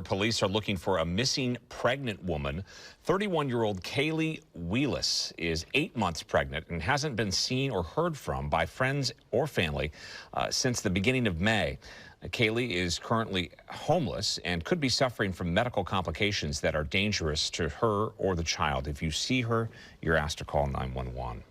Police are looking for a missing pregnant woman. 31-year-old Kaylee Wheelis is 8 months pregnant and hasn't been seen or heard from by friends or family since the beginning of May. Kaylee is currently homeless and could be suffering from medical complications that are dangerous to her or the child. If you see her, you're asked to call 911.